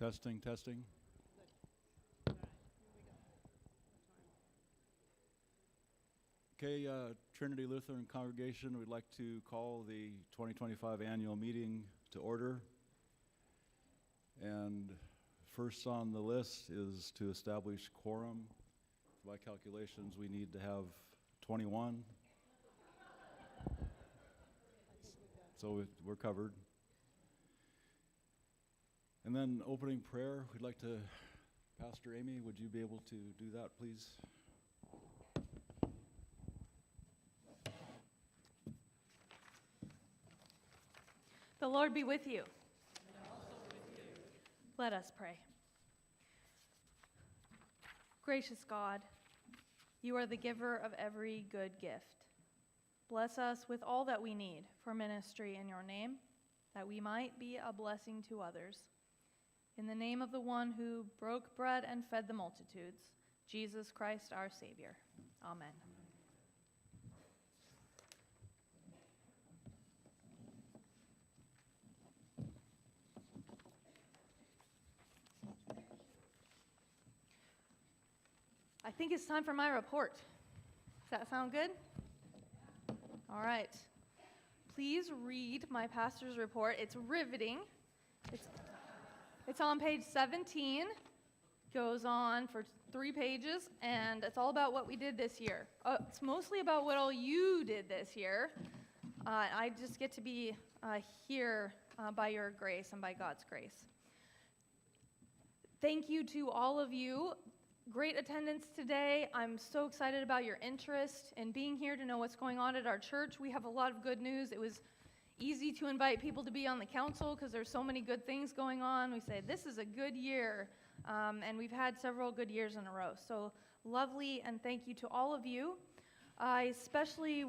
Testing, testing. Okay, Trinity Lutheran congregation, we'd like to call the 2025 annual meeting to order. And first on the list is to establish quorum. By calculations, we need to have 21. So we're covered. And then opening prayer, we'd like to, Pastor Amy, would you be able to do that, please? The Lord be with you. And also with you. Let us pray. Gracious God, you are the giver of every good gift. Bless us with all that we need for ministry in your name, that we might be a blessing to others. In the name of the one who broke bread and fed the multitudes, Jesus Christ our Savior. Amen. I think it's time for my report. Does that sound good? All right. Please read my pastor's report. It's riveting. It's on page 17. Goes on for 3 pages, and it's all about what we did this year. It's mostly about what all you did this year. I just get to be here by your grace and by God's grace. Thank you to all of you. Great attendance today. I'm so excited about your interest in being here to know what's going on at our church. We have a lot of good news. It was easy to invite people to be on the council because there's so many good things going on. We say, this is a good year, and we've had several good years in a row. So lovely, and thank you to all of you. I especially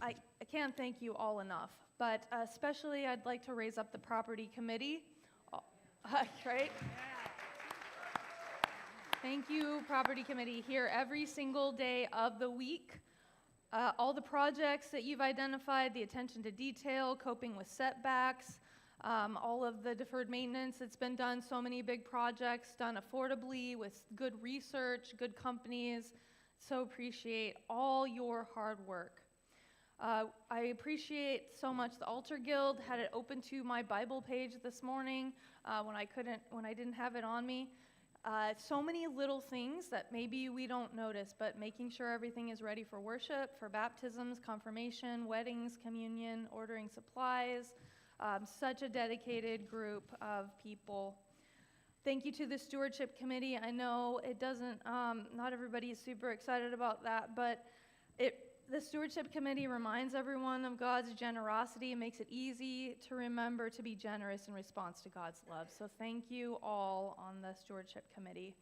I can't thank you all enough, but especially I'd like to raise up the property committee. Right? Thank you, Property Committee, here every single day of the week. All the projects that you've identified, the attention to detail, coping with setbacks, all of the deferred maintenance that's been done, so many big projects done affordably with good research, good companies. So appreciate all your hard work. I appreciate so much the Altar Guild had it open to my Bible page this morning when I didn't have it on me. So many little things that maybe we don't notice, but making sure everything is ready for worship, for baptisms, confirmation, weddings, communion, ordering supplies, such a dedicated group of people. Thank you to the Stewardship Committee. I know it doesn't, not everybody is super excited about that, but the Stewardship Committee reminds everyone of God's generosity. It makes it easy to remember to be generous in response to God's love. So thank you all on the Stewardship Committee.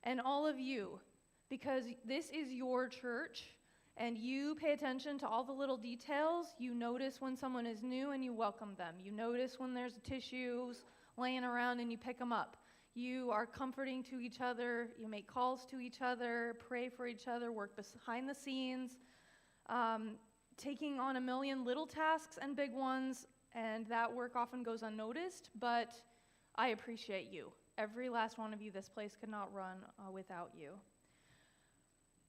And all of you, because this is your church, and you pay attention to all the little details. You notice when someone is new and you welcome them. You notice when there's tissues laying around and you pick them up. You are comforting to each other. You make calls to each other, pray for each other, work behind the scenes. Taking on a million little tasks and big ones, and that work often goes unnoticed, but I appreciate you. Every last one of you, this place could not run without you.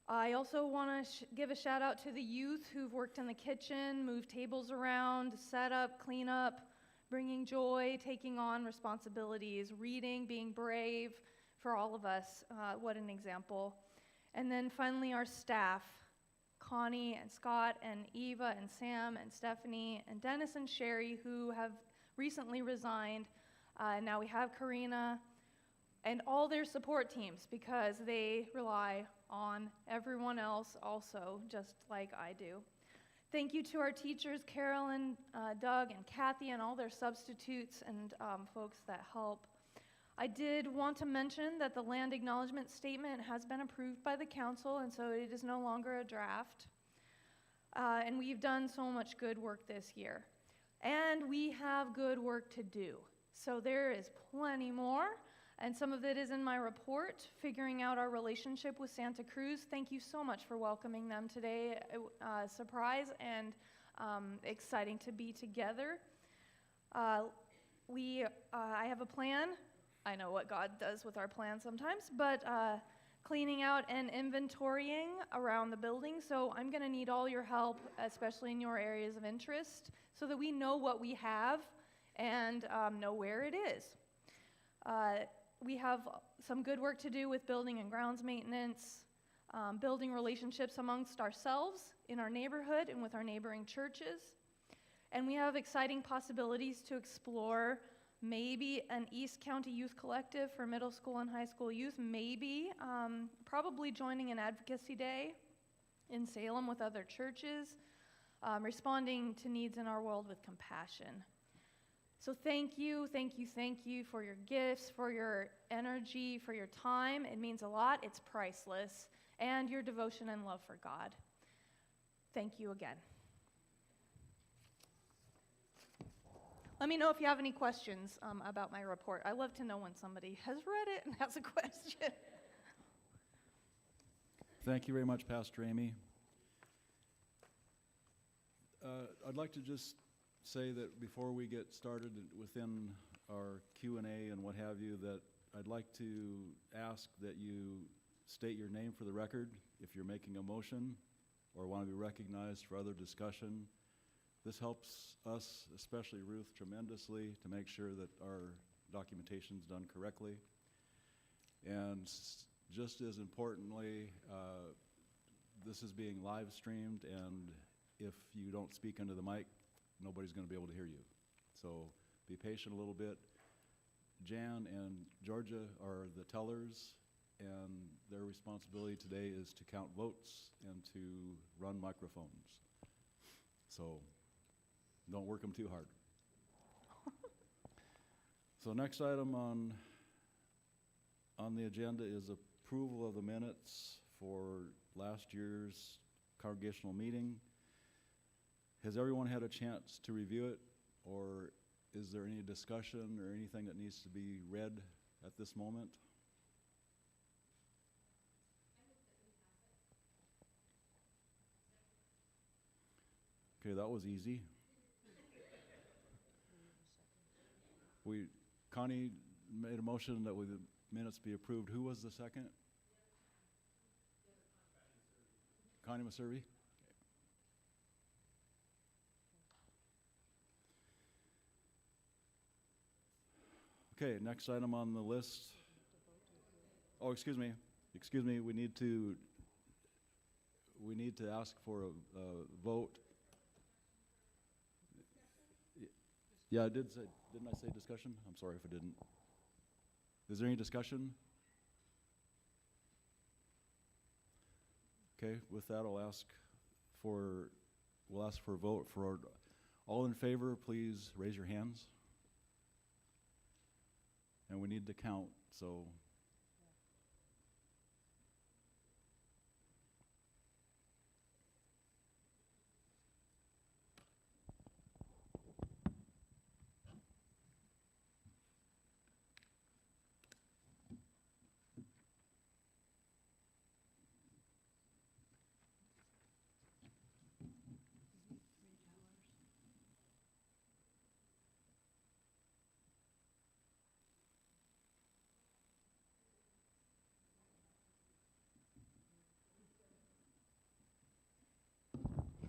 I also want to give a shout out to the youth who've worked in the kitchen, moved tables around, set up, clean up, bringing joy, taking on responsibilities, reading, being brave for all of us. What an example. And then finally our staff. Connie and Scott and Eva and Sam and Stephanie and Dennis and Sherry, who have recently resigned. Now we have Karina and all their support teams because they rely on everyone else also, just like I do. Thank you to our teachers, Carolyn, Doug, and Kathy, and all their substitutes and folks that help. I did want to mention that the land acknowledgement statement has been approved by the council, and so it is no longer a draft. And we've done so much good work this year. And we have good work to do. So there is plenty more, and some of it is in my report, figuring out our relationship with Santa Cruz. Thank you so much for welcoming them today. Surprise and exciting to be together. I have a plan I know what God does with our plans sometimes, but cleaning out and inventorying around the building. So I'm going to need all your help, especially in your areas of interest, so that we know what we have and know where it is. We have some good work to do with building and grounds maintenance, building relationships amongst ourselves in our neighborhood and with our neighboring churches. And we have exciting possibilities to explore maybe an East County Youth Collective for middle school and high school youth, maybe probably joining an advocacy day in Salem with other churches, responding to needs in our world with compassion. So thank you for your gifts, for your energy, for your time. It means a lot. It's priceless. And your devotion and love for God. Thank you again. Let me know if you have any questions about my report. I love to know when somebody has read it and has a question. Thank you very much, Pastor Amy. I'd like to just say that before we get started within our Q&A and what have you, that I'd like to ask that you state your name for the record if you're making a motion or want to be recognized for other discussion. This helps us, especially Ruth, tremendously to make sure that our documentation is done correctly. And just as importantly, this is being live streamed, and if you don't speak into the mic, nobody's going to be able to hear you. So be patient a little bit. Jan and Georgia are the tellers, and their responsibility today is to count votes and to run microphones. So don't work them too hard. So next item on the agenda is approval of the minutes for last year's congregational meeting. Has everyone had a chance to review it, or is there any discussion or anything that needs to be read at this moment? Okay, that was easy. Connie made a motion that the minutes be approved. Who was the second? Connie Maservi? Okay, next item on the list. Oh, excuse me, we need to ask for a vote. Yeah, didn't I say discussion? I'm sorry if I didn't. Is there any discussion? Okay, with that, we'll ask for a vote. For all in favor, please raise your hands. And we need to count, so.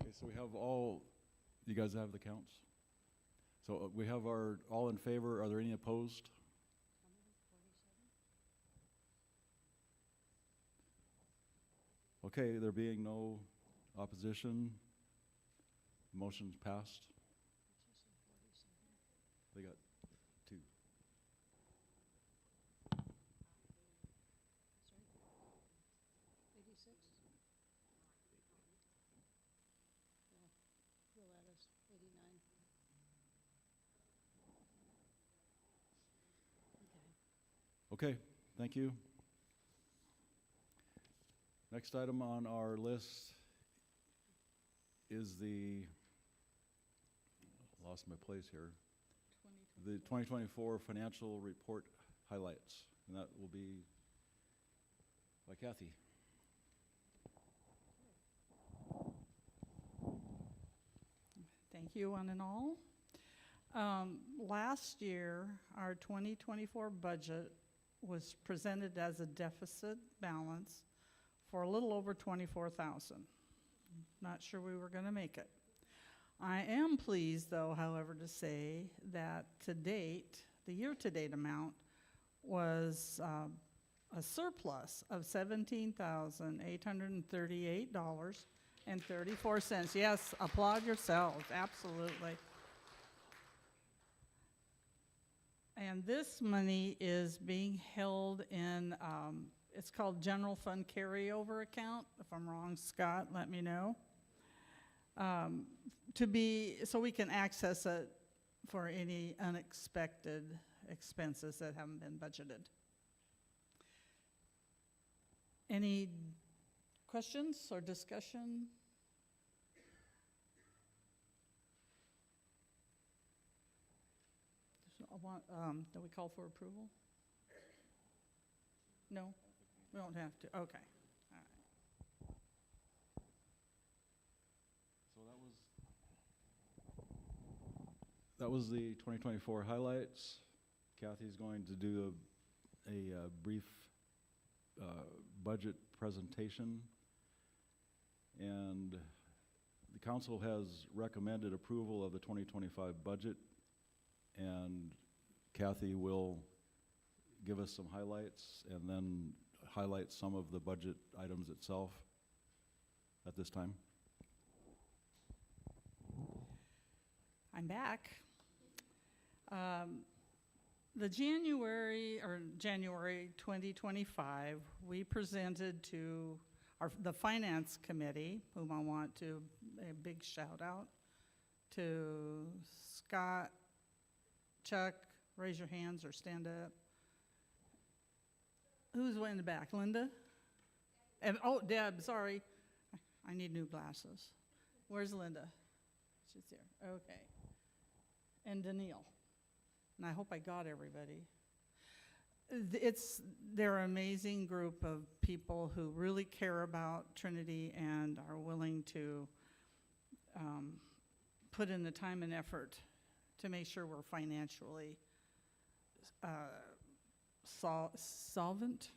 Okay, so we have you guys have the counts? So we have our all in favor. Are there any opposed? Okay, there being no opposition, motion's passed. They got 2. Okay, thank you. Next item on our list is lost my place here, the 2024 financial report highlights, and that will be by Kathy. Thank you, one and all. Last year, our 2024 budget was presented as a deficit balance for a little over 24,000. Not sure we were going to make it. I am pleased, though, however, to say that to date, the year-to-date amount was a surplus of $17,838.34. Yes, applaud yourselves, absolutely. And this money is being held in, it's called General Fund Carryover Account. If I'm wrong, Scott, let me know. So we can access it for any unexpected expenses that haven't been budgeted. Any questions or discussion? Do we call for approval? No? We don't have to, okay. All right. So that was the 2024 highlights. Kathy's going to do a brief budget presentation. And the council has recommended approval of the 2025 budget, and Kathy will give us some highlights and then highlight some of the budget items itself at this time. I'm back. The January 2025, we presented to the Finance Committee, whom I want to a big shout out to Scott, Chuck, raise your hands or stand up. Who's way in the back? Linda? Oh, Deb, sorry. I need new glasses. Where's Linda? She's here. Okay. And Danielle. And I hope I got everybody. They're an amazing group of people who really care about Trinity and are willing to put in the time and effort to make sure we're financially solvent.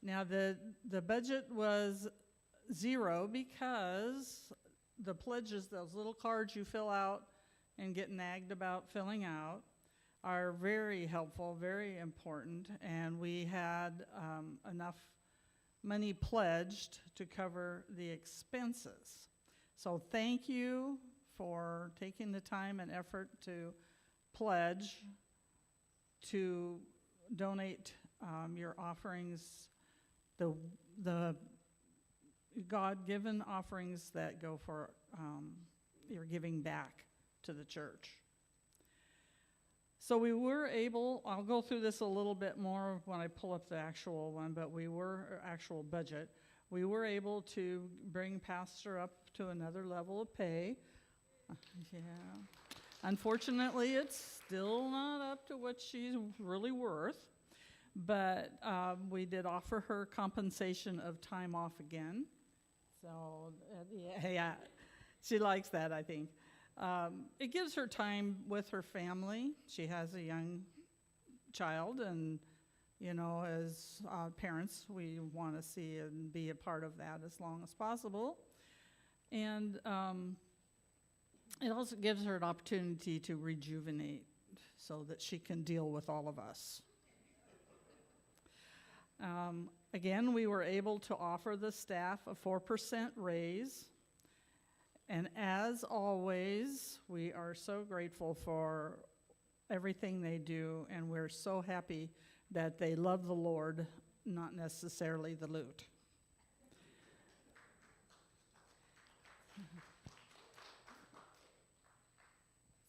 Now, the budget was zero because the pledges, those little cards you fill out and get nagged about filling out, are very helpful, very important, and we had enough money pledged to cover the expenses. So thank you for taking the time and effort to pledge to donate your offerings, the God-given offerings that go for your giving back to the church. So we were able, I'll go through this a little bit more when I pull up the actual one, but actual budget. We were able to bring Pastor up to another level of pay. Yeah. Unfortunately, it's still not up to what she's really worth, but we did offer her compensation of time off again. So, yeah, she likes that, I think. It gives her time with her family. She has a young child, and, you know, as parents, we want to see and be a part of that as long as possible. And it also gives her an opportunity to rejuvenate so that she can deal with all of us. Again, we were able to offer the staff a 4% raise. And as always, we are so grateful for everything they do, and we're so happy that they love the Lord, not necessarily the loot.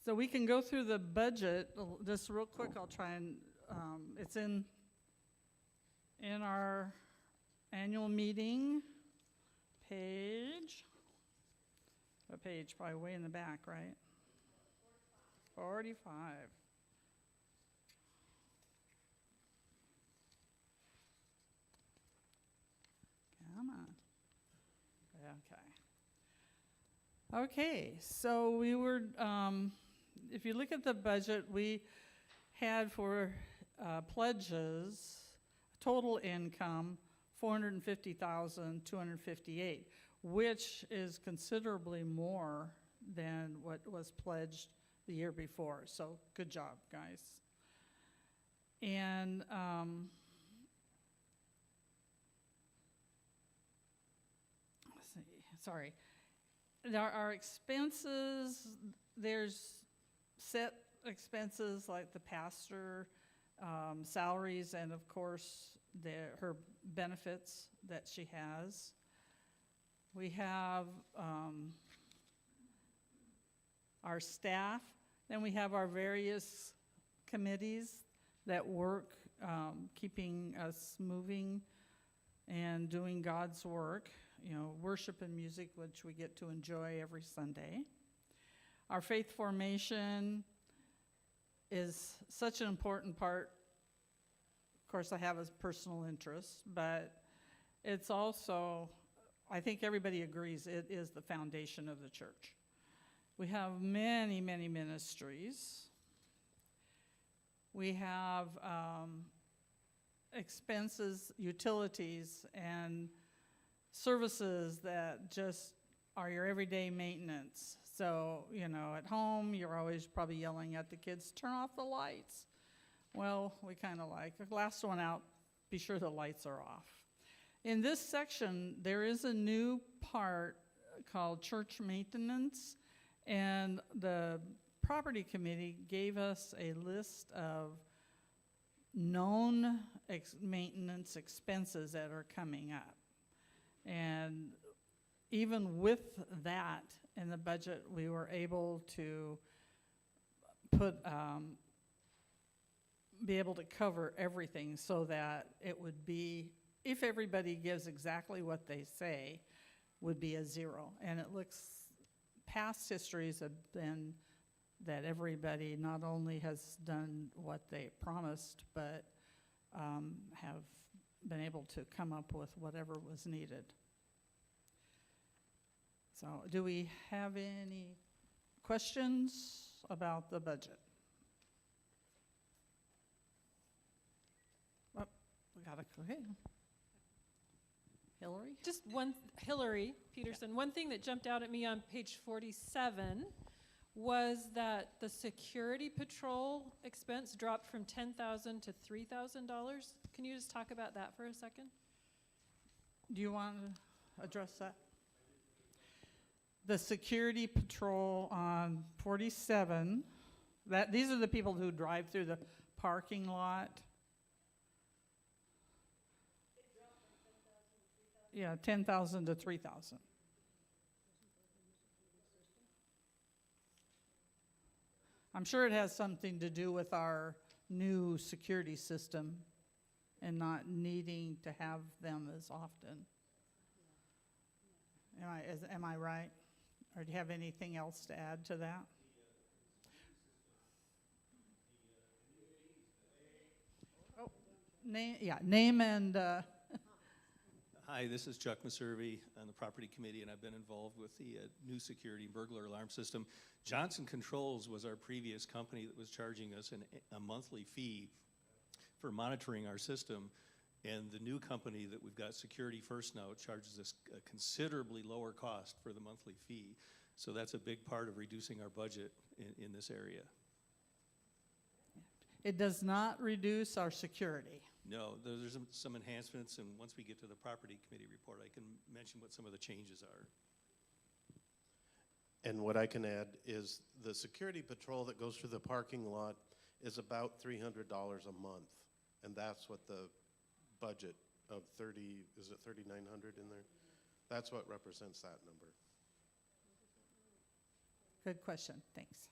So we can go through the budget just real quick. I'll try and, it's in our annual meeting page. A page, probably way in the back, right? 45. Come on. Okay. Okay, so we were, if you look at the budget, we had for pledges, total income, 450,258, which is considerably more than what was pledged the year before. So good job, guys. And let's see, sorry. There are expenses, there's set expenses like the pastor salaries and of course her benefits that she has. We have our staff, then we have our various committees that work keeping us moving and doing God's work. You know, worship and music, which we get to enjoy every Sunday. Our faith formation is such an important part. Of course, I have a personal interest, but it's also, I think everybody agrees, it is the foundation of the church. We have many, many ministries. We have expenses, utilities, and services that just are your everyday maintenance. So, you know, at home, you're always probably yelling at the kids, turn off the lights. Well, we kind of like, the last one out, be sure the lights are off. In this section, there is a new part called church maintenance, and the property committee gave us a list of known maintenance expenses that are coming up. And even with that in the budget, we were able to put, be able to cover everything so that it would be, if everybody gives exactly what they say, would be a zero. And it looks, past histories have been that everybody not only has done what they promised, but have been able to come up with whatever was needed. So, do we have any questions about the budget? Oh, we got a, okay. Hillary? Just one, Hillary Peterson, one thing that jumped out at me on page 47 was that the security patrol expense dropped from $10,000 to $3,000. Can you just talk about that for a second? Do you want to address that? The security patrol on 47, these are the people who drive through the parking lot. Yeah, 10,000 to 3,000. I'm sure it has something to do with our new security system and not needing to have them as often. Am I right? Or do you have anything else to add to that? Oh, name and Hi, this is Chuck Maservi on the Property Committee, and I've been involved with the new security burglar alarm system. Johnson Controls was our previous company that was charging us a monthly fee for monitoring our system, and the new company that we've got, Security First now, charges us a considerably lower cost for the monthly fee. So that's a big part of reducing our budget in this area. it does not reduce our security. No, there's some enhancements, and once we get to the Property Committee report, I can mention what some of the changes are. And what I can add is the security patrol that goes through the parking lot is about $300 a month. And that's what the budget of 30, is it 3,900 in there? That's what represents that number. Good question, thanks.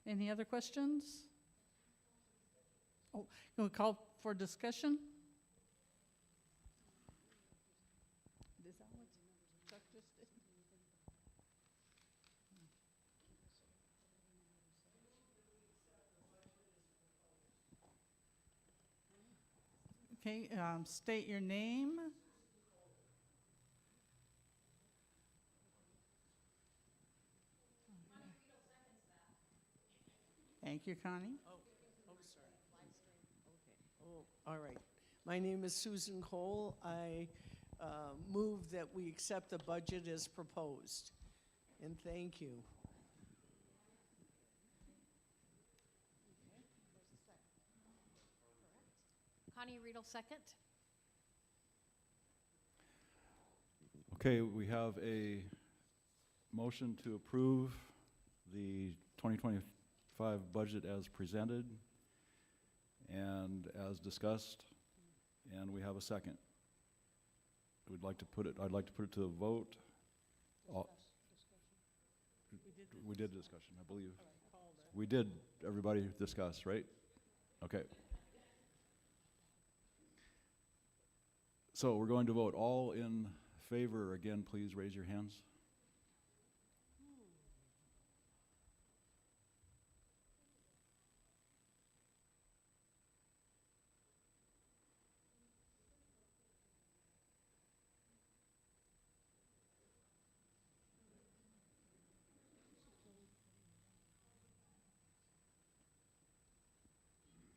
Any other questions? Oh, can we call for discussion? Is that what Chuck just did? Okay, state your name. Thank you, Connie. Oh, sorry. Okay. Oh, all right. My name is Susan Cole. I move that we accept the budget as proposed. And thank you. Connie Riedel, second. Okay, we have a motion to approve the 2025 budget as presented and as discussed, and we have a second. I'd like to put it to a vote. We did discussion, I believe. We did, everybody discuss, right? Okay. So we're going to vote. All in favor, again, please raise your hands.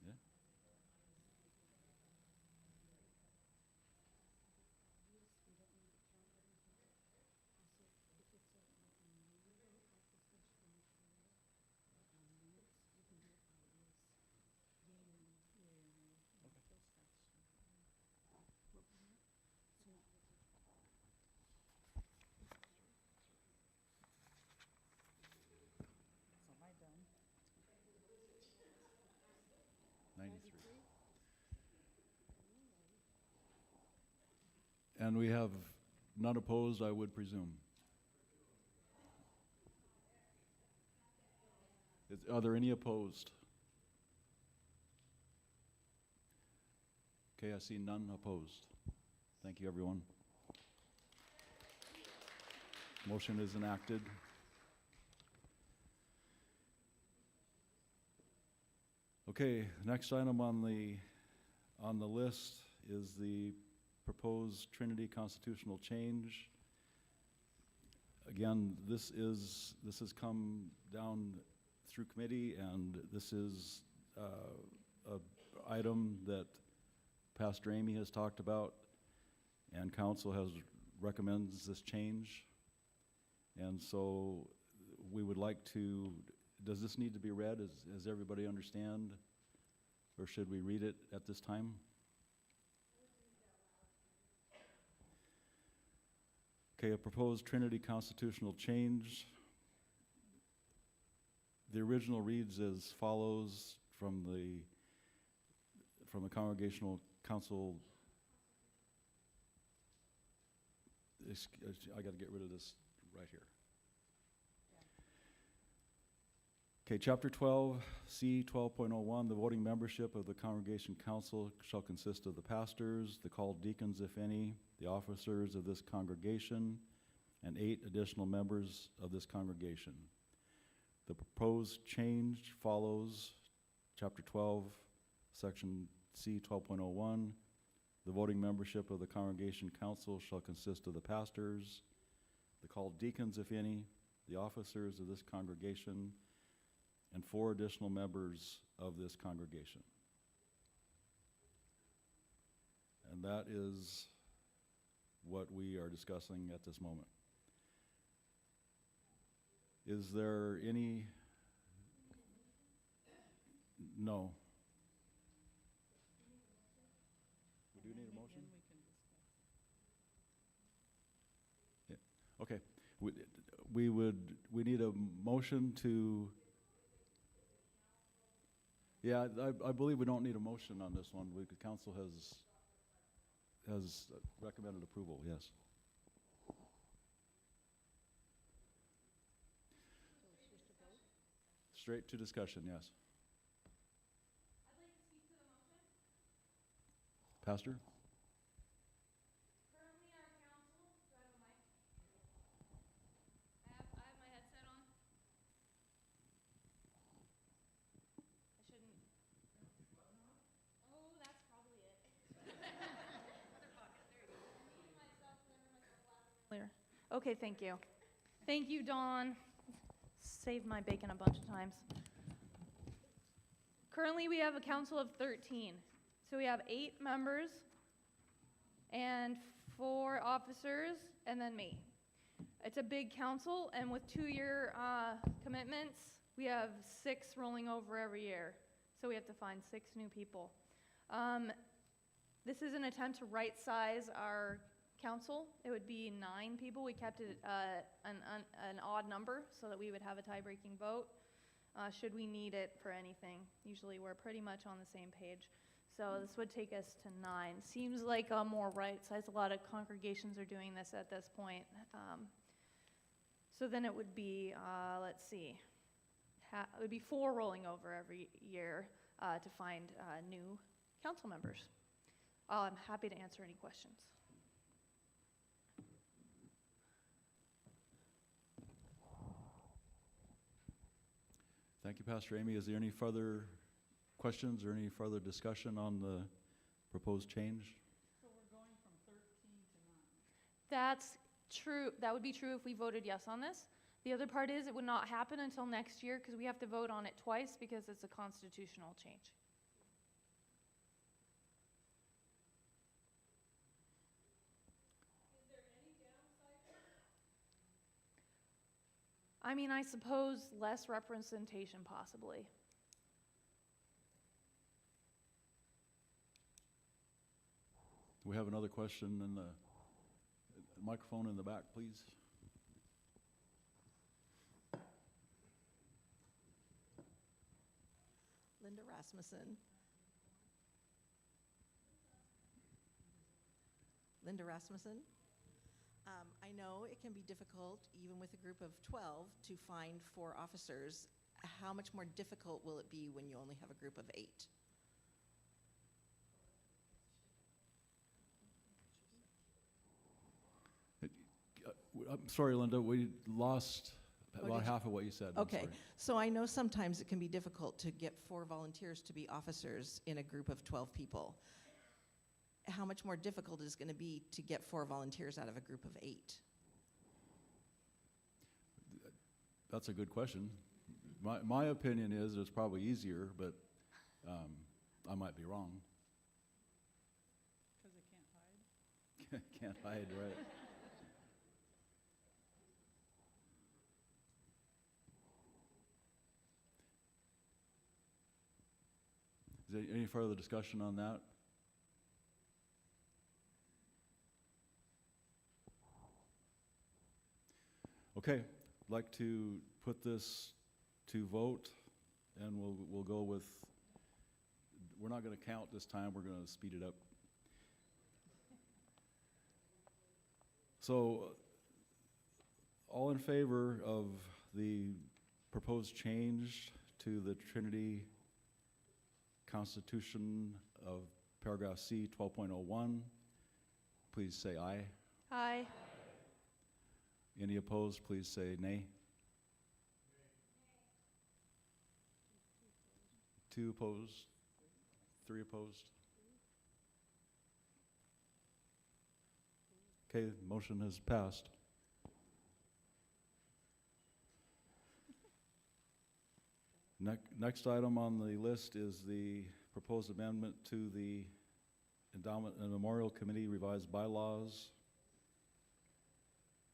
Yeah. So am I done? 93. And we have none opposed, I would presume. Are there any opposed? Okay, I see none opposed. Thank you, everyone. Motion is enacted. Okay, next item on the list is the proposed Trinity constitutional change. Again, this has come down through committee, and this is a item that Pastor Amy has talked about, and council recommends this change. And so we would like to, does this need to be read? Does everybody understand? Or should we read it at this time? Okay, a proposed Trinity constitutional change. The original reads as follows from the Congregational Council. I got to get rid of this right here. Okay, Chapter 12, C 12.01, the voting membership of the Congregation Council shall consist of the pastors, the called deacons, if any, the officers of this congregation, and 8 additional members of this congregation. The proposed change follows Chapter 12, Section C 12.01. The voting membership of the Congregation Council shall consist of the pastors, the called deacons, if any, the officers of this congregation, and 4 additional members of this congregation. And that is what we are discussing at this moment. Is there any? No. We do need a motion? Yeah. Okay. We need a motion to. Yeah, I believe we don't need a motion on this one. The council has recommended approval, yes. Straight to discussion, yes. I'd like to speak to the motion. Pastor? Currently, our council, do I have a mic? I have my headset on. I shouldn't. Oh, that's probably it. Okay, thank you. Thank you, Dawn. Saved my bacon a bunch of times. Currently, we have a council of 13. So we have 8 members and 4 officers, and then me. It's a big council, and with 2-year commitments, we have 6 rolling over every year. So we have to find 6 new people. This is an attempt to right-size our council. It would be 9 people. We kept it an odd number so that we would have a tie-breaking vote should we need it for anything. Usually we're pretty much on the same page. So this would take us to 9. Seems like a more right-size. A lot of congregations are doing this at this point. So then it would be, let's see, it would be 4 rolling over every year to find new council members. I'm happy to answer any questions. Thank you, Pastor Amy. Is there any further questions or any further discussion on the proposed change? So we're going from 13 to 9. That's true. That would be true if we voted yes on this. The other part is it would not happen until next year because we have to vote on it twice because it's a constitutional change. Is there any downside? I mean, I suppose less representation possibly. We have another question in the microphone in the back, please. Linda Rasmussen. Linda Rasmussen. I know it can be difficult, even with a group of 12, to find 4 officers. How much more difficult will it be when you only have a group of 8? I'm sorry, Linda, we lost Oh, about did you? half of what you said. I'm Okay, sorry. so I know sometimes it can be difficult to get 4 volunteers to be officers in a group of 12 people. How much more difficult is it going to be to get 4 volunteers out of a group of 8? That's a good question. My opinion is it's probably easier, but I might be wrong. Because they can't hide. Can't hide, right? Is there any further discussion on that? Okay, I'd like to put this to vote, and we'll go with, we're not going to count this time, we're going to speed it up. So, all in favor of the proposed change to the Trinity Constitution of paragraph C 12.01, please say aye. Aye. Any opposed, please say nay. 2 opposed, 3 opposed. Okay, motion has passed. Next item on the list is the proposed amendment to the Endowment and Memorial Committee revised bylaws.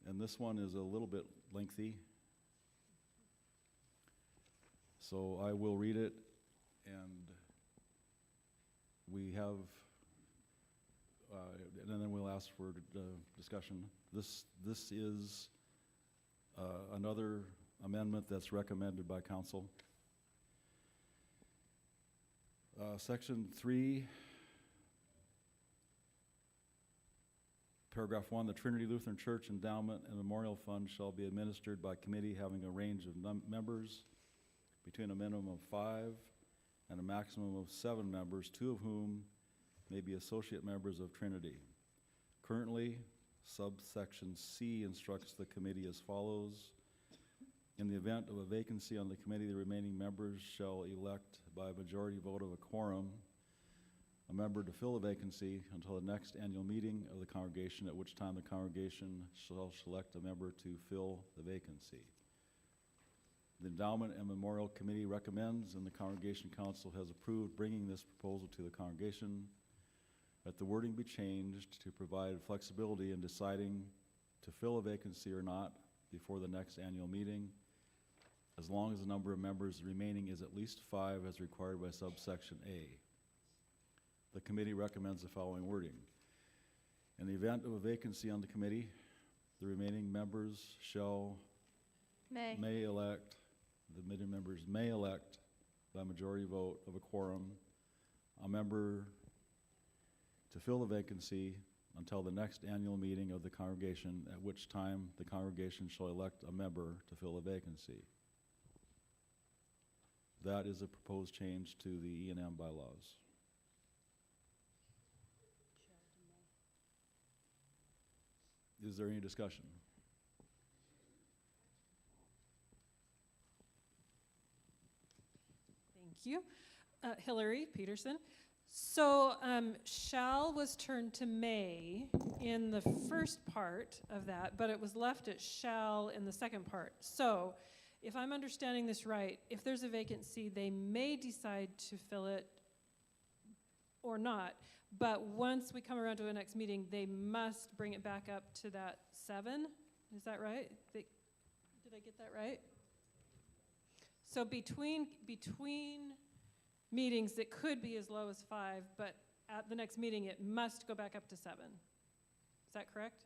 And this one is a little bit lengthy. So I will read it, and we have, and then we'll ask for discussion. This is another amendment that's recommended by council. Section 3, paragraph 1, the Trinity Lutheran Church Endowment and Memorial Fund shall be administered by committee having a range of members between a minimum of 5 and a maximum of 7 members, 2 of whom may be associate members of Trinity. Currently, subsection C instructs the committee as follows. In the event of a vacancy on the committee, the remaining members shall elect by a majority vote of a quorum a member to fill a vacancy until the next annual meeting of the congregation, at which time the congregation shall select a member to fill the vacancy. The Endowment and Memorial Committee recommends, and the Congregation Council has approved, bringing this proposal to the congregation, that the wording be changed to provide flexibility in deciding to fill a vacancy or not before the next annual meeting, as long as the number of members remaining is at least 5 as required by subsection A. The committee recommends the following wording. In the event of a vacancy on the committee, the remaining members may elect, the committee members may elect by majority vote of a quorum a member to fill the vacancy until the next annual meeting of the congregation, at which time the congregation shall elect a member to fill a vacancy. That is a proposed change to the E&M bylaws. Is there any discussion? Thank you. Hillary Peterson. So shall was turned to may in the first part of that, but it was left at shall in the second part. So if I'm understanding this right, if there's a vacancy, they may decide to fill it or not. But once we come around to the next meeting, they must bring it back up to that 7. Is that right? Did I get that right? So between meetings, it could be as low as 5, but at the next meeting, it must go back up to 7. Is that correct?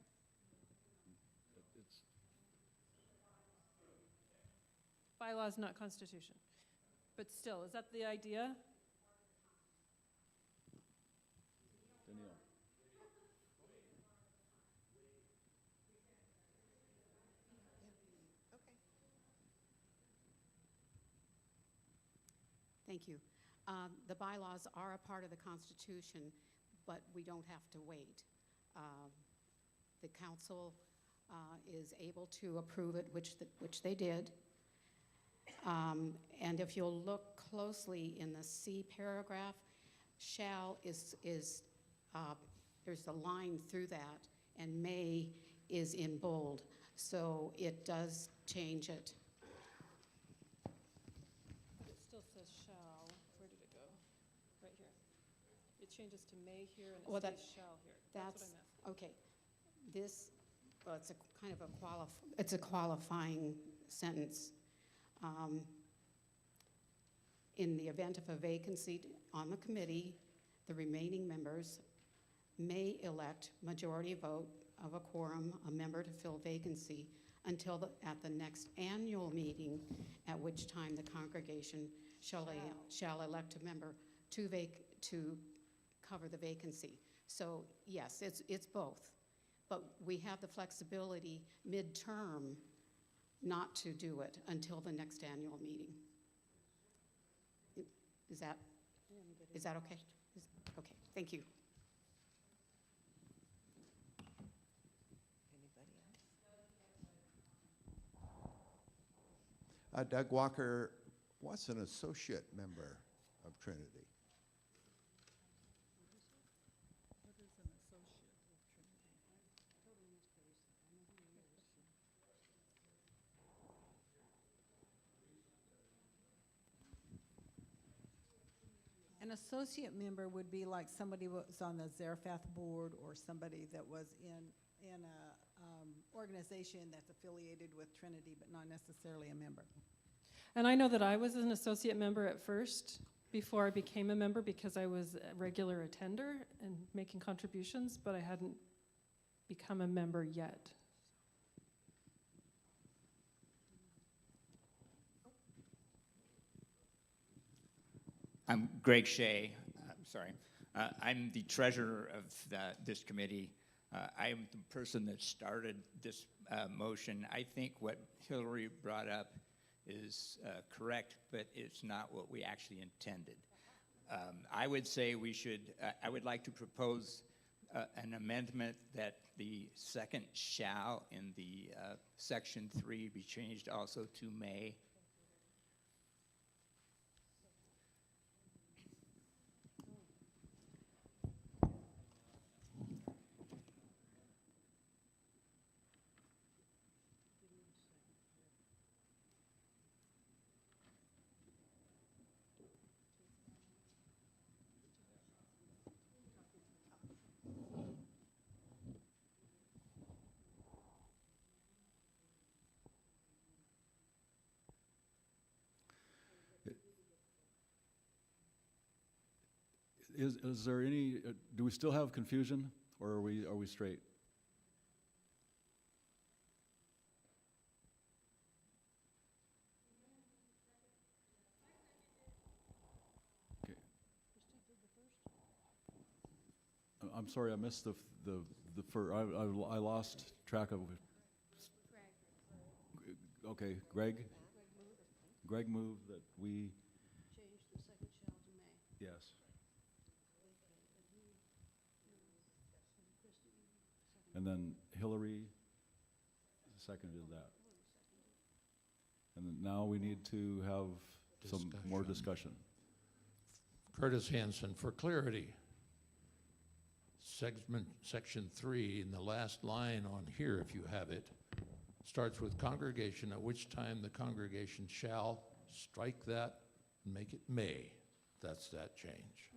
It's Bylaws, not constitution. But still, is that the idea? Danielle. Thank you. The bylaws are a part of the Constitution, but we don't have to wait. The council is able to approve it, which they did. And if you'll look closely in the C paragraph, shall is there's a line through that, and may is in bold. So it does change it. It still says shall. Where did it go? Right here. It changes to may here and it says shall here. That's what I missed. Okay. This, well, it's a kind of it's a qualifying sentence. In the event of a vacancy on the committee, the remaining members may elect majority vote of a quorum, a member to fill vacancy until at the next annual meeting, at which time the congregation shall elect a member to cover the vacancy. So yes, it's both, but we have the flexibility midterm not to do it until the next annual meeting. Is that okay? Okay, thank you. Anybody else? Doug Walker, what's an associate member of Trinity? What is an associate of Trinity? An associate member would be like somebody who was on the Zarephath board or somebody that was in a organization that's affiliated with Trinity, but not necessarily a member. And I know that I was an associate member at first before I became a member because I was a regular attender and making contributions, but I hadn't become a member yet. I'm Greg Shea. I'm the treasurer of this committee. I am the person that started this motion. I think what Hillary brought up is correct, but it's not what we actually intended. I would say I would like to propose an amendment that the second shall in the section 3 be changed also to may. Is there any, do we still have confusion, or are we straight? Okay. I'm sorry, I missed the I lost track of. Okay, Greg? Greg moved that we. Change the second shall to may. Yes. And then Hillary seconded that. And then now we need to have some more discussion. Curtis Hanson, for clarity, section 3, in the last line on here, if you have it, starts with congregation, at which time the congregation shall strike that and make it may. That's that change.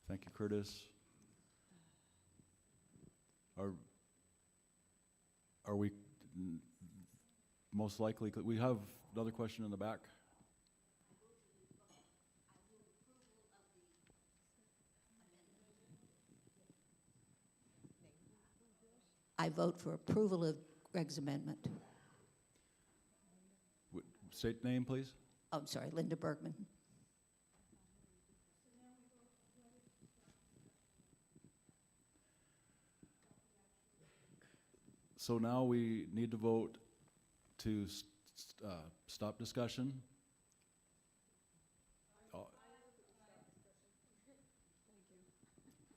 Thank you, Curtis. Are we most likely, we have another question in the back? I vote for approval of Greg's amendment. State name, please. Oh, I'm sorry, Linda Bergman. So now we need to vote to stop discussion.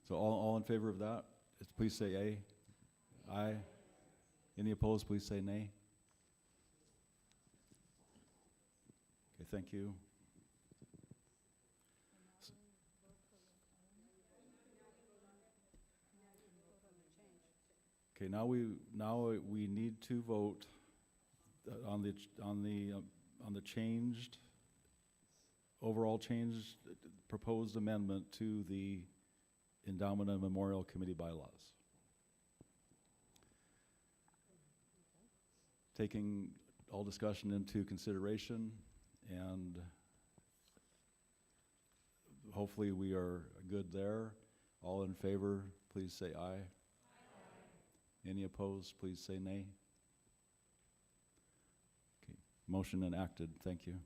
So all in favor of that, please say aye. Aye. Any opposed, please say nay. Okay, thank you. Okay, now we need to vote on the changed, overall changed proposed amendment to the Endowment and Memorial Committee bylaws. Taking all discussion into consideration, and hopefully we are good there. All in favor, please say aye. Any opposed, please say nay. Okay, motion enacted. Thank you.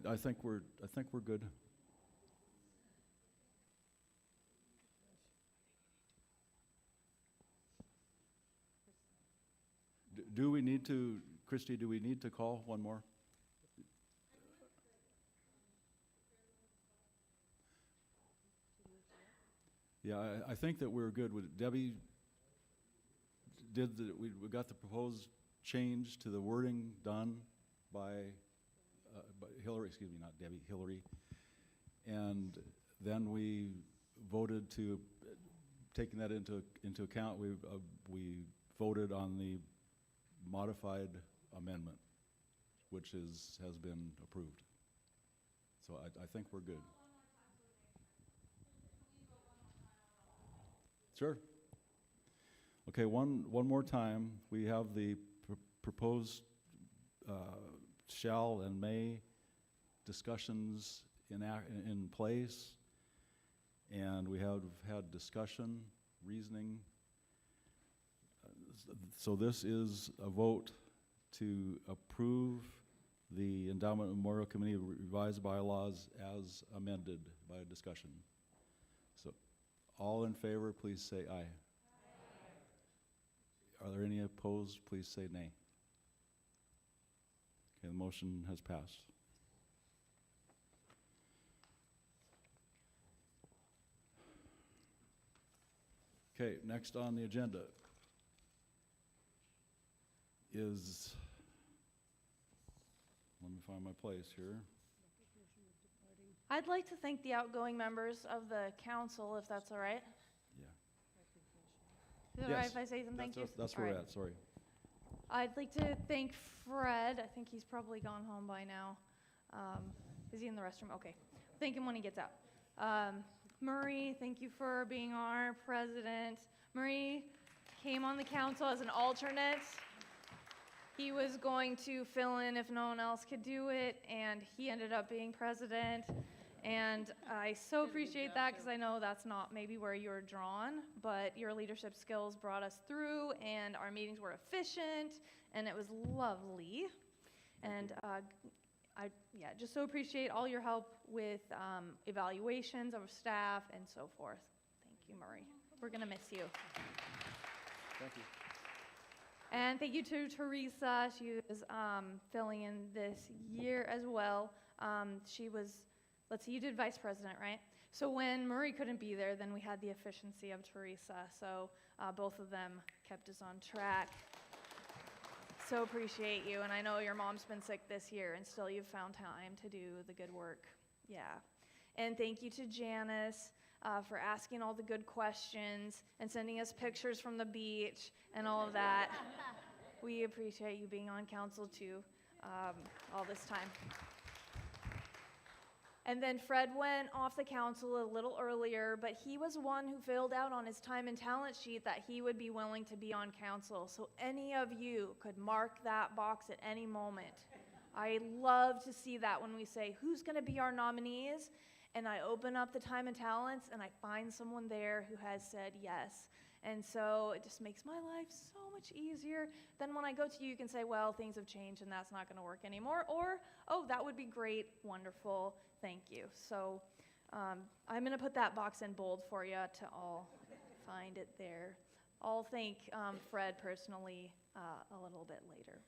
I think we're good. Do we need to, Christy, do we need to call one more? Yeah, I think that we're good with Debbie. We got the proposed change to the wording done by Hillary, excuse me, not Debbie, Hillary. And then we voted to, taking that into account, we voted on the modified amendment, which has been approved. So I think we're good. Sure. Okay, one more time. We have the proposed shall and may discussions in place, and we have had discussion, reasoning. So this is a vote to approve the Endowment Memorial Committee revised bylaws as amended by discussion. So all in favor, please say aye. Are there any opposed? Please say nay. Okay, the motion has passed. Okay, next on the agenda is, let me find my place here. I'd like to thank the outgoing members of the council, if that's all right. Yeah. Is it all right Yes. if I say some thank yous? That's All where we're right. at, sorry. I'd like to thank Fred. I think he's probably gone home by now. Is he in the restroom? Okay. Thank him when he gets out. Murray, thank you for being our president. Murray came on the council as an alternate. He was going to fill in if no one else could do it, and he ended up being president. And I so appreciate that because I know that's not maybe where you're drawn, but your leadership skills brought us through, and our meetings were efficient, and it was lovely. And I just so appreciate all your help with evaluations of staff and so forth. Thank you, Murray. We're going to miss you. Thank you. And thank you to Teresa. She was filling in this year as well. She was, let's see, you did vice president, right? So when Murray couldn't be there, then we had the efficiency of Teresa. So both of them kept us on track. So appreciate you. And I know your mom's been sick this year, and still you've found time to do the good work. Yeah. And thank you to Janice for asking all the good questions and sending us pictures from the beach and all of that. We appreciate you being on council too all this time. And then Fred went off the council a little earlier, but he was one who filled out on his time and talent sheet that he would be willing to be on council. So any of you could mark that box at any moment. I love to see that when we say, who's going to be our nominees? And I open up the time and talents, and I find someone there who has said yes. And so it just makes my life so much easier. Then when I go to you, you can say, well, things have changed, and that's not going to work anymore. Or, oh, that would be great, wonderful, thank you. So I'm going to put that box in bold for you to all find it there. I'll thank Fred personally a little bit later.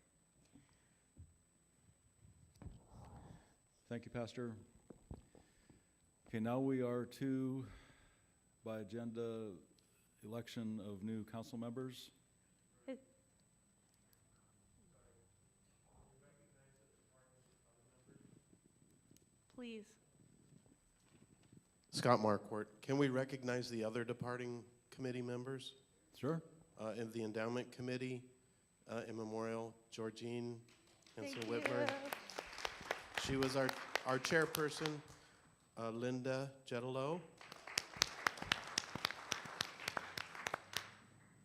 Thank you, Pastor. Okay, now we are to, by agenda, election of new council members. Please. Scott Marquardt, can we recognize the other departing committee members? Sure. In the endowment committee, in memorial, Georgine Hensel Thank Whitmer. you. She was our chairperson, Linda Jetalo.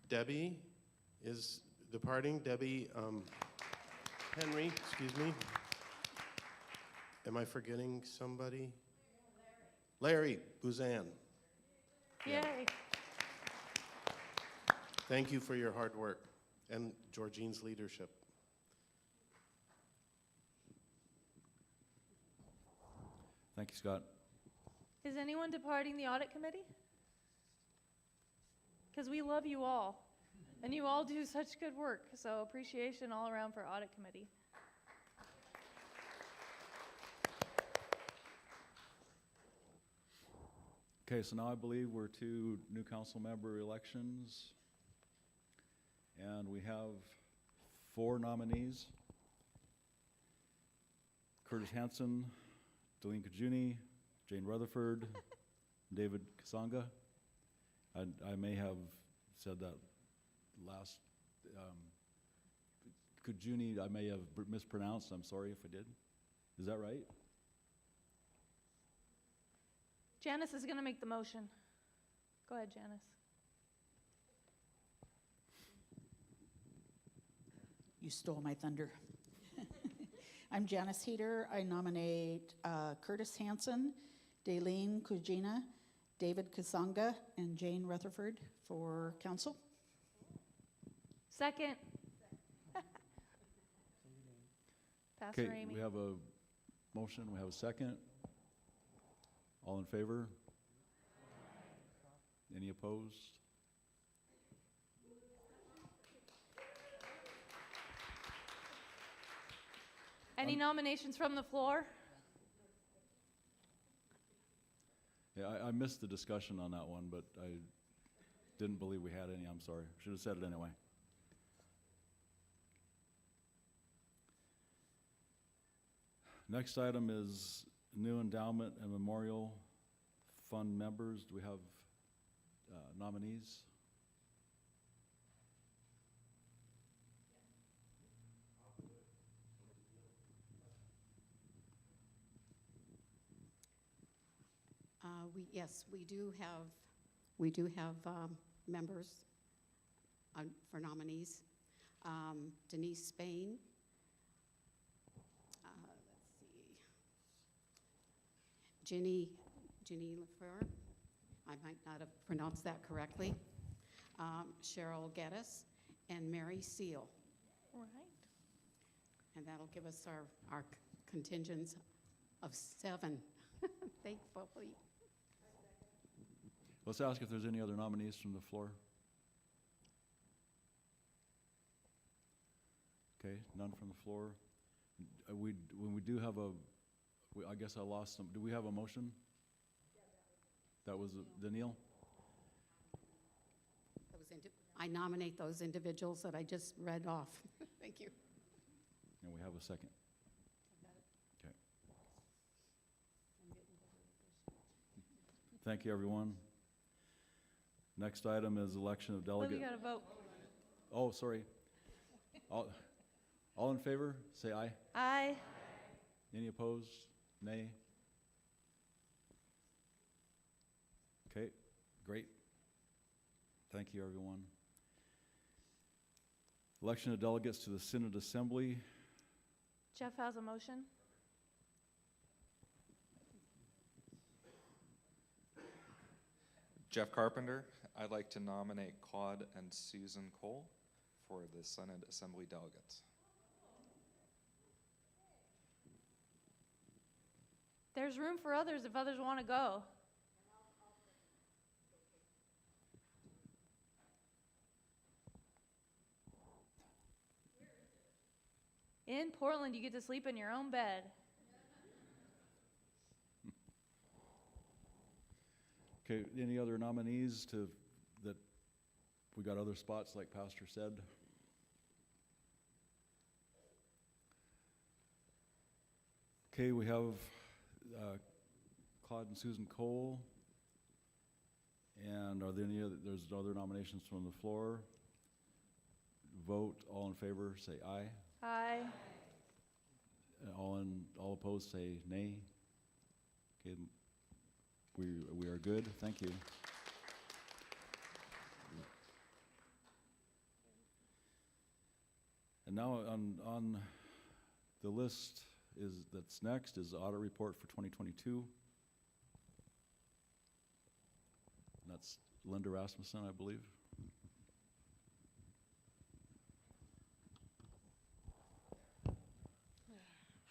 Debbie is departing. Debbie Henry, excuse me. Am I forgetting somebody? Larry Buzan. Yay. Thank you for your hard work and Georgine's leadership. Thank you, Scott. Is anyone departing the audit committee? Because we love you all, and you all do such good work, so appreciation all around for audit committee. Okay, so now I believe we're to new council member elections. And we have 4 nominees. Curtis Hanson, Delene Kajuni, Jane Rutherford, David Kasanga. I may have said that last, Kajuni, I may have mispronounced. I'm sorry if I did. Is that right? Janice is going to make the motion. Go ahead, Janice. You stole my thunder. I'm Janice Heater. I nominate Curtis Hanson, Daleen Kujina, David Kasanga, and Jane Rutherford for council. Second. Pastor Okay, Amy. we have a motion, we have a second. All in favor? Any opposed? Any nominations from the floor? Yeah, I missed the discussion on that one, but I didn't believe we had any. I'm sorry. Should have said it anyway. Next item is new endowment and memorial fund members. Do we have nominees? Yes, we do have members for nominees. Denise Spain. Let's see. Ginny Lefleur. I might not have pronounced that correctly. Cheryl Geddes and Mary Seal. Right. And that'll give us our contingents of 7, thankfully. Let's ask if there's any other nominees from the floor. Okay, none from the floor. When we do have I guess I lost some. Do we have a motion? That was Danielle? I nominate those individuals that I just read off. Thank you. And we have a second. Okay. Thank you, everyone. Next item is election of Well, delegate. we got to vote. Oh, sorry. All in favor, say aye. Aye. Any opposed? Nay? Okay, great. Thank you, everyone. Election of delegates to the Synod Assembly. Jeff has a motion. Jeff Carpenter, I'd like to nominate Claude and Susan Cole for the Synod Assembly delegates. There's room for others if others want to go. In Portland, you get to sleep in your own bed. Okay, any other nominees that we got other spots like Pastor said? Okay, we have Claude and Susan Cole. And are there there's other nominations from the floor? Vote, all in favor, say aye. Aye. All opposed, say nay. Okay, we are good. Thank you. And now on the list that's next is the audit report for 2022. And that's Linda Rasmussen, I believe.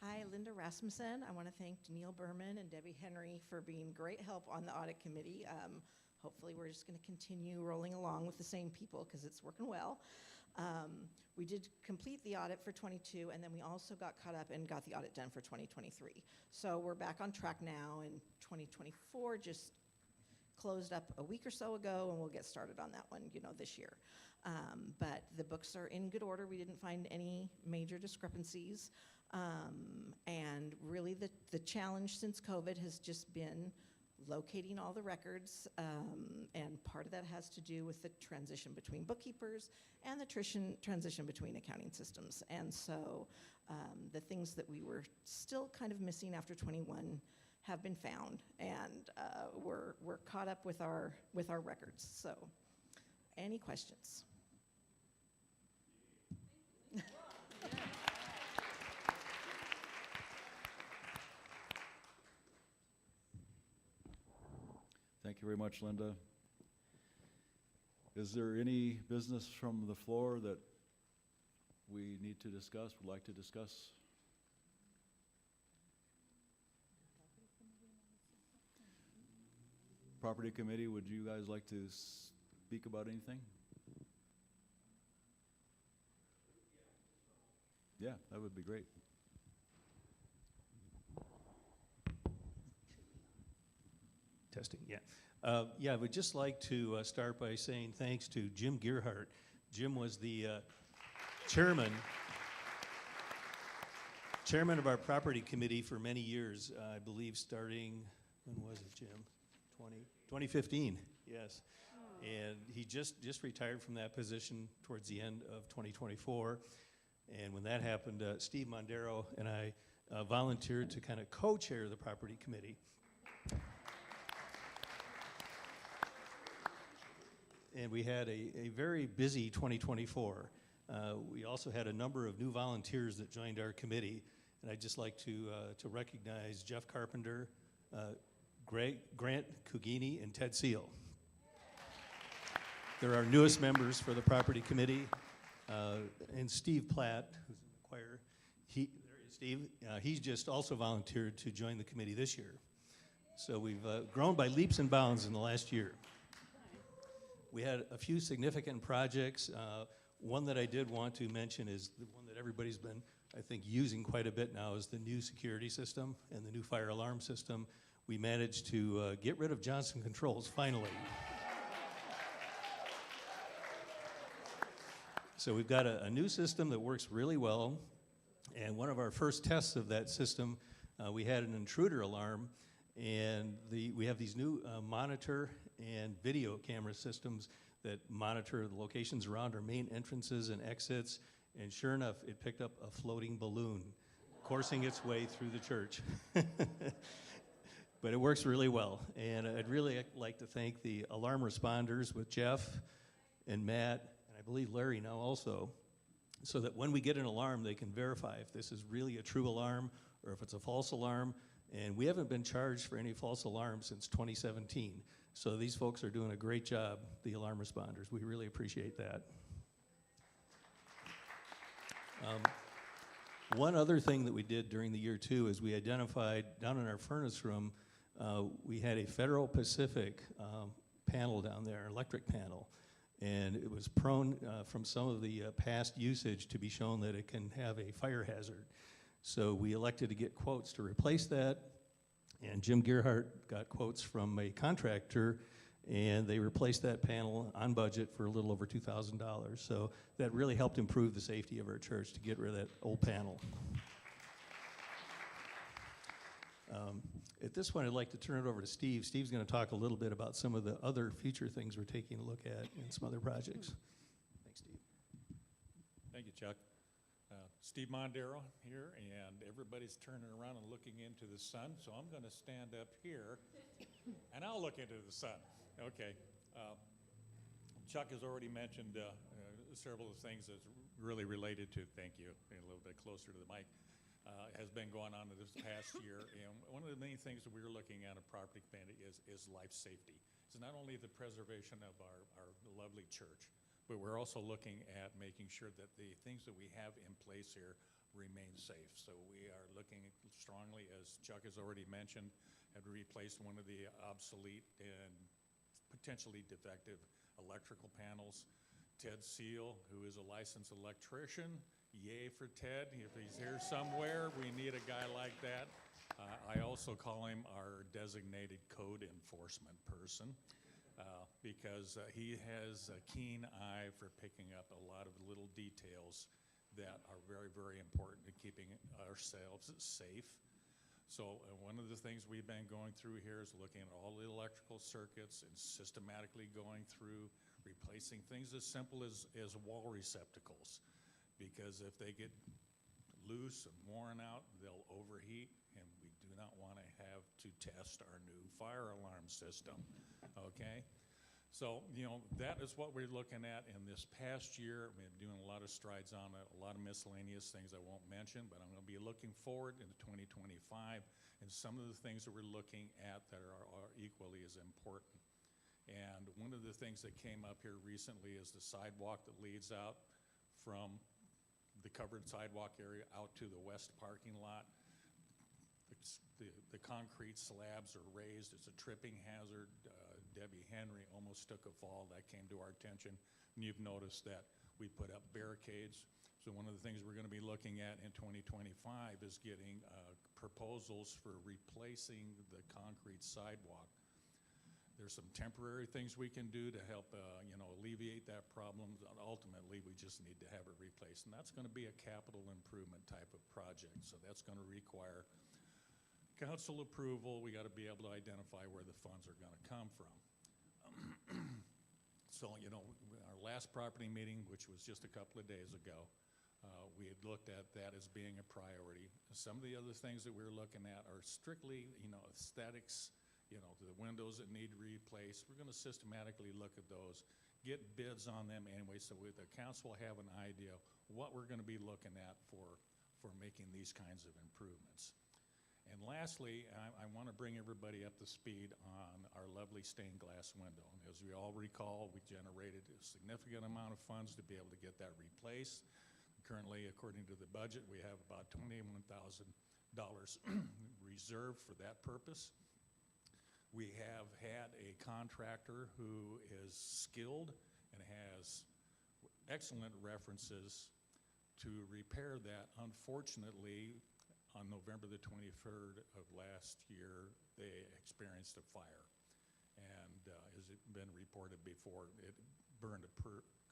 Hi, Linda Rasmussen. I want to thank Danielle Berman and Debbie Henry for being great help on the audit committee. Hopefully, we're just going to continue rolling along with the same people because it's working well. We did complete the audit for 22, and then we also got caught up and got the audit done for 2023. So we're back on track now, and 2024 just closed up a week or so ago, and we'll get started on that one, this year. But the books are in good order. We didn't find any major discrepancies. And really the challenge since COVID has just been locating all the records, and part of that has to do with the transition between bookkeepers and the transition between accounting systems. And so the things that we were still kind of missing after 21 have been found, and we're caught up with our records. So, any questions? Thank you very much, Linda. Is there any business from the floor that we need to discuss, would like to discuss? Property committee, would you guys like to speak about anything? Yeah, that would be great. Testing, yeah. I would just like to start by saying thanks to Jim Gearhart. Jim was the chairman chairman of our property committee for many years, I believe starting, when was it, Jim? 2015, yes. And he just retired from that position towards the end of 2024. And when that happened, Steve Mondero and I volunteered to kind of co-chair the property committee. And we had a very busy 2024. We also had a number of new volunteers that joined our committee. And I'd just like to recognize Jeff Carpenter, Grant Cugini, and Ted Seal. They're our newest members for the property committee. And Steve Platt, who's in the choir, there he is, Steve. He's just also volunteered to join the committee this year. So we've grown by leaps and bounds in the last year. We had a few significant projects. One that I did want to mention is the one that everybody's been, I think, using quite a bit now is the new security system and the new fire alarm system. We managed to get rid of Johnson Controls, finally. So we've got a new system that works really well. And one of our first tests of that system, we had an intruder alarm. And we have these new monitor and video camera systems that monitor the locations around our main entrances and exits. And sure enough, it picked up a floating balloon coursing its way through the church. But it works really well. And I'd really like to thank the alarm responders with Jeff and Matt, and I believe Larry now also, so that when we get an alarm, they can verify if this is really a true alarm or if it's a false alarm. And we haven't been charged for any false alarms since 2017. So these folks are doing a great job, the alarm responders. We really appreciate that. One other thing that we did during the year too is we identified down in our furnace room, we had a Federal Pacific panel down there, electric panel. And it was prone from some of the past usage to be shown that it can have a fire hazard. So we elected to get quotes to replace that, and Jim Gerhardt got quotes from a contractor, and they replaced that panel on budget for a little over $2,000. So that really helped improve the safety of our church to get rid of that old panel. At this point, I'd like to turn it over to Steve. Steve's going to talk a little bit about some of the other future things we're taking a look at and some other projects. Thanks, Steve. Thank you, Chuck. Steve Mondero here, and everybody's turning around and looking into the sun, so I'm going to stand up here, and I'll look into the sun. Okay. Chuck has already mentioned several of the things that's really related to, thank you, a little bit closer to the mic, has been going on this past year. And one of the main things that we're looking at property committee is life safety. It's not only the preservation of our lovely church, but we're also looking at making sure that the things that we have in place here remain safe. So we are looking strongly, as Chuck has already mentioned, have replaced one of the obsolete and potentially defective electrical panels. Ted Seal, who is a licensed electrician, yay for Ted. If he's here somewhere, we need a guy like that. I also call him our designated code enforcement person. Because he has a keen eye for picking up a lot of little details that are very, very important in keeping ourselves safe. So one of the things we've been going through here is looking at all the electrical circuits and systematically going through replacing things as simple as wall receptacles. Because if they get loose and worn out, they'll overheat, and we do not want to have to test our new fire alarm system, okay? So, that is what we're looking at in this past year. We've been doing a lot of strides on it, a lot of miscellaneous things I won't mention, but I'm going to be looking forward into 2025 and some of the things that we're looking at that are equally as important. And one of the things that came up here recently is the sidewalk that leads out from the covered sidewalk area out to the west parking lot. The concrete slabs are raised. It's a tripping hazard. Debbie Henry almost took a fall. That came to our attention. And you've noticed that we put up barricades. So one of the things we're going to be looking at in 2025 is getting proposals for replacing the concrete sidewalk. There's some temporary things we can do to help, alleviate that problem. Ultimately, we just need to have it replaced, and that's going to be a capital improvement type of project. So that's going to require council approval. We got to be able to identify where the funds are going to come from. So, our last property meeting, which was just a couple of days ago, we had looked at that as being a priority. Some of the other things that we're looking at are strictly, aesthetics, the windows that need replaced. We're going to systematically look at those, get bids on them anyway, so the council will have an idea what we're going to be looking at for making these kinds of improvements. And lastly, I want to bring everybody up to speed on our lovely stained glass window. As we all recall, we generated a significant amount of funds to be able to get that replaced. Currently, according to the budget, we have about $21,000 reserved for that purpose. We have had a contractor who is skilled and has excellent references to repair that. Unfortunately, on November the 23rd of last year, they experienced a fire. And as it's been reported before, it burned a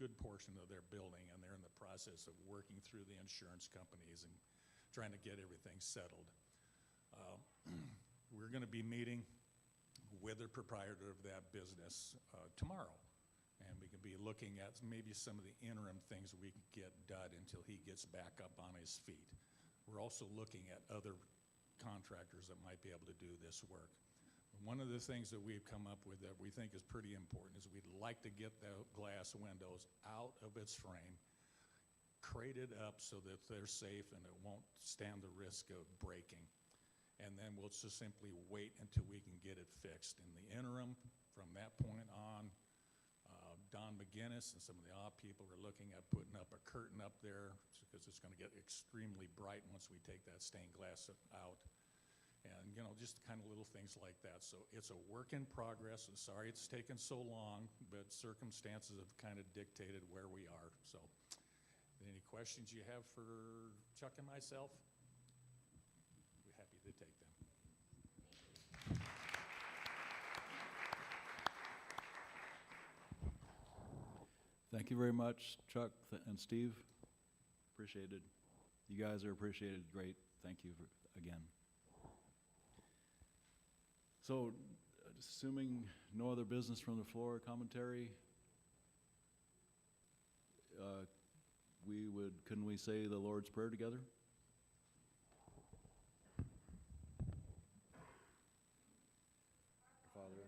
good portion of their building, and they're in the process of working through the insurance companies and trying to get everything settled. We're going to be meeting with the proprietor of that business tomorrow, and we can be looking at maybe some of the interim things we can get done until he gets back up on his feet. We're also looking at other contractors that might be able to do this work. One of the things that we've come up with that we think is pretty important is we'd like to get the glass windows out of its frame, crated up so that they're safe and it won't stand the risk of breaking. And then we'll just simply wait until we can get it fixed. In the interim, from that point on, Don McGinnis and some of the odd people are looking at putting up a curtain up there because it's going to get extremely bright once we take that stained glass out. And, just kind of little things like that. So it's a work in progress. I'm sorry it's taken so long, but circumstances have kind of dictated where we are. So any questions you have for Chuck and myself, we're happy to take them. Thank you very much, Chuck and Steve. Appreciated. You guys are appreciated. Great. Thank you again. So, assuming no other business from the floor, commentary, couldn't we say the Lord's Prayer together? Father,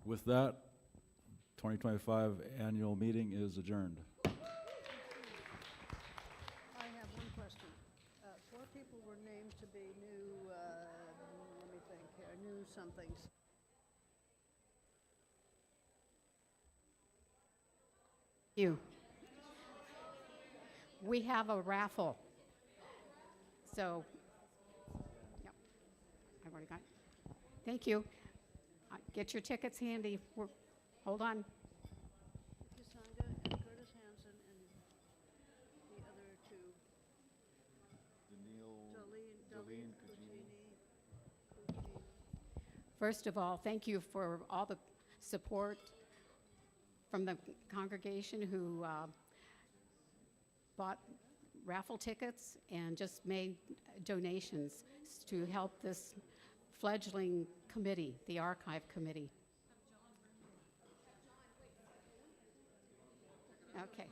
with that, 2025 annual meeting is adjourned. I have one question. 4 people were named to be new, let me think here, new somethings. We have a raffle. So, yep, I've already got it. Thank you. Get your tickets handy. Hold on. Kasanga and Curtis Hanson and the other 2. Jolene Cucini. First of all, thank you for all the support from the congregation who bought raffle tickets and just made donations to help this fledgling committee, the archive committee. Okay.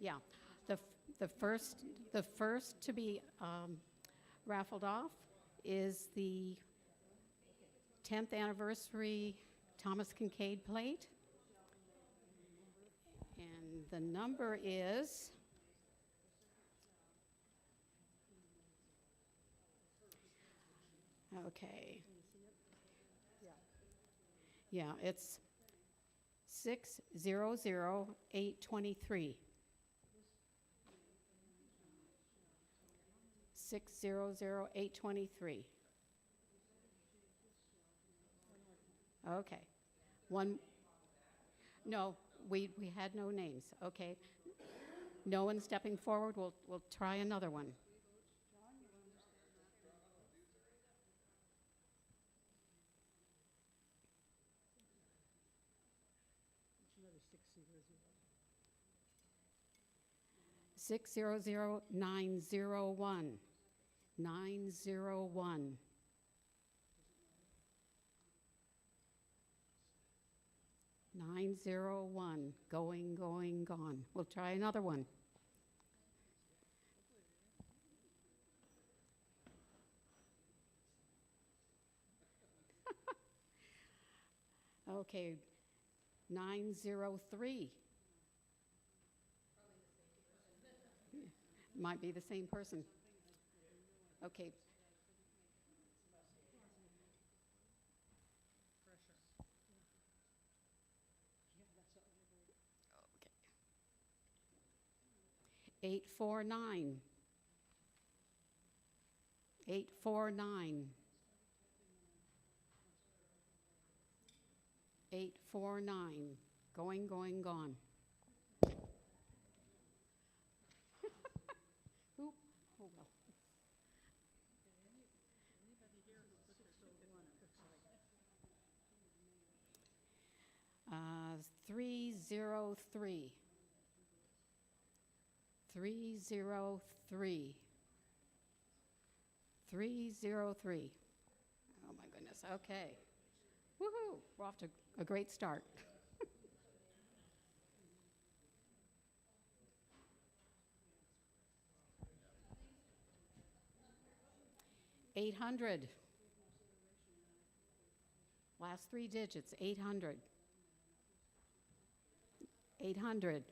Yeah, the first to be raffled off is the 10th anniversary Thomas Kincaid plate, and the number is okay. Yeah, it's 600823. 600823. Okay. One, no, we had no names, okay. No one stepping forward, we'll try another one. Another 600. 600901. 901. Going, gone. We'll try another one. Okay, 903. Might be the same person. Okay. Okay. 849. 849. 849. Going, gone. Oop. Oh well. 303. 303. 303. Oh my goodness, okay. Woohoo, we're off to a great start. 800. Last three digits, 800. 800.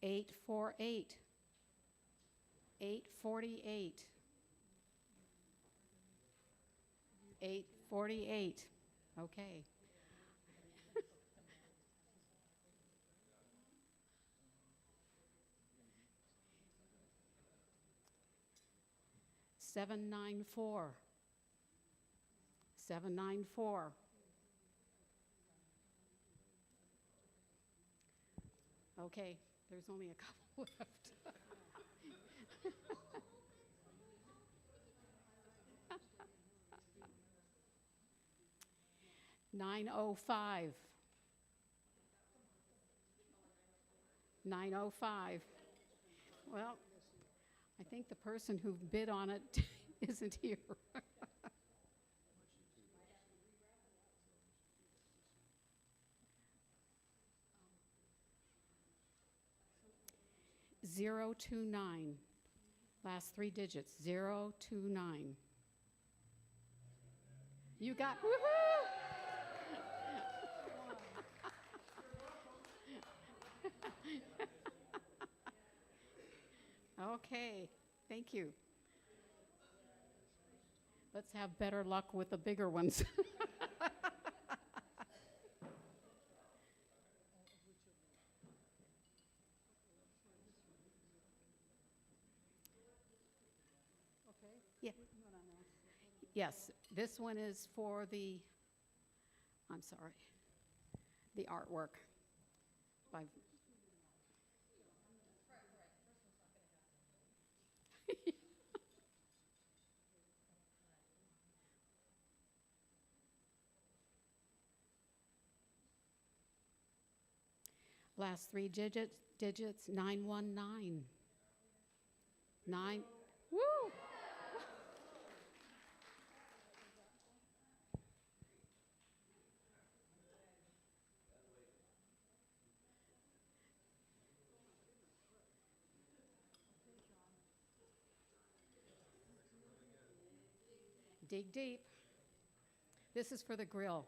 Eight 848. 848. 848. Okay. Seven 794. 794. Okay, there's only a couple left. 905. 905. Well, I think the person who bid on it isn't here. 029. Last three digits, 029. You got, woohoo! Okay, thank you. Let's have better luck with the bigger ones. Okay. Yeah. You wanna announce the total? Yes, this one is for the, I'm sorry, the artwork by. Last three digits, 919. 9, woo! Dig deep. This is for the grill.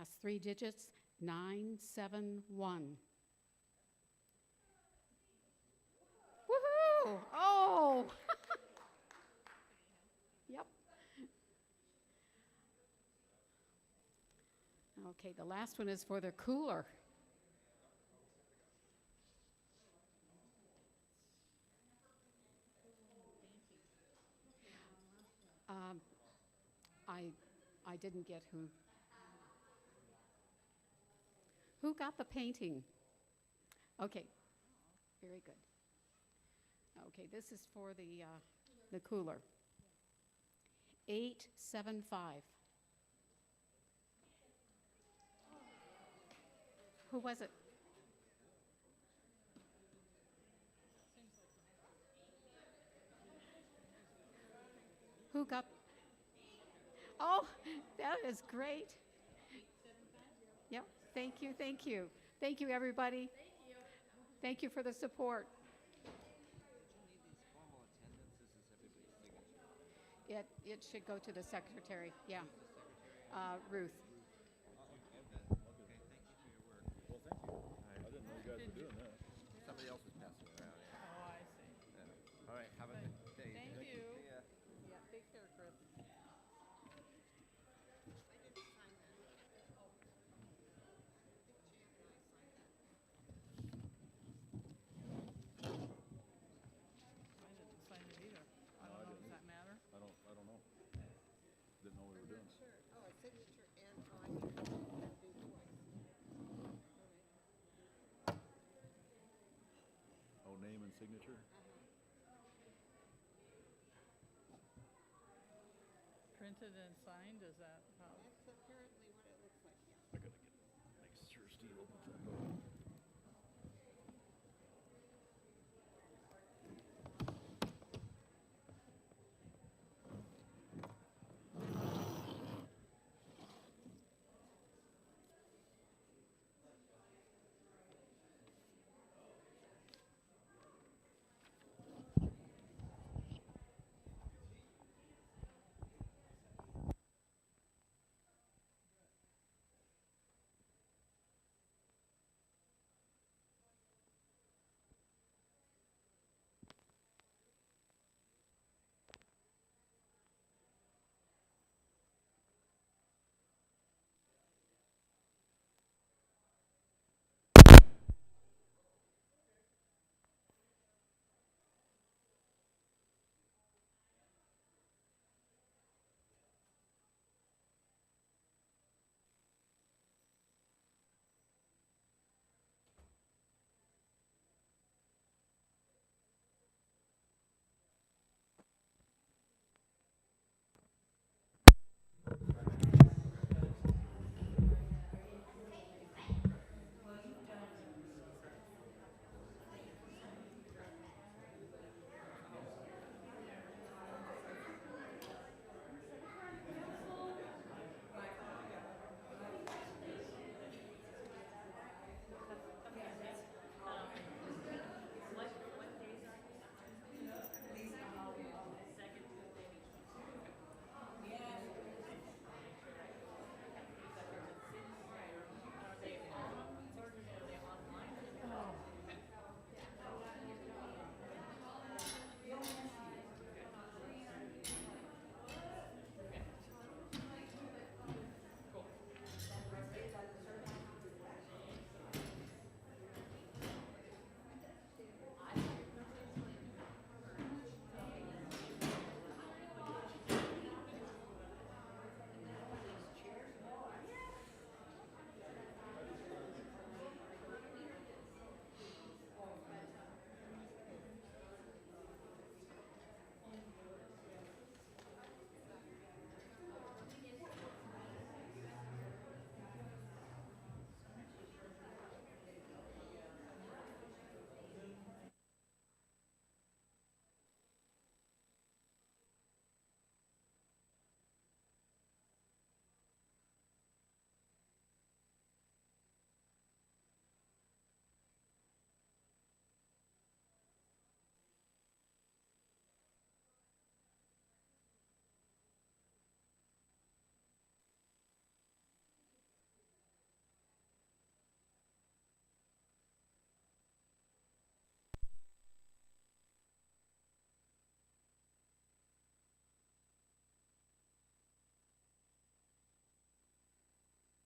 Last three digits, 971. Woohoo! Oh! Yep. Okay, the last one is for the cooler. Um, I didn't get who. Who got the painting? Okay, very good. Okay, this is for the cooler. 875. Who was it? Who got? Oh, that is great. Yep, thank you, thank you. Thank you, everybody. Thank you. Thank you for the support. It should go to the secretary, yeah. Ruth. Well, thank you. I didn't know you guys were doing that. Somebody else is passing around. Oh, I see. Yeah. All right, have a good day. Thank you. See ya. Yeah, take care, Chris. I didn't sign it either. I No, don't know, didn't does that matter? I don't know. Didn't know we were doing it. Sure. Oh, a signature and sign. Do twice. Oh, name and signature? Printed and signed, is that how? That's apparently what it looks like, yeah. I gotta make sure Steve opens that door.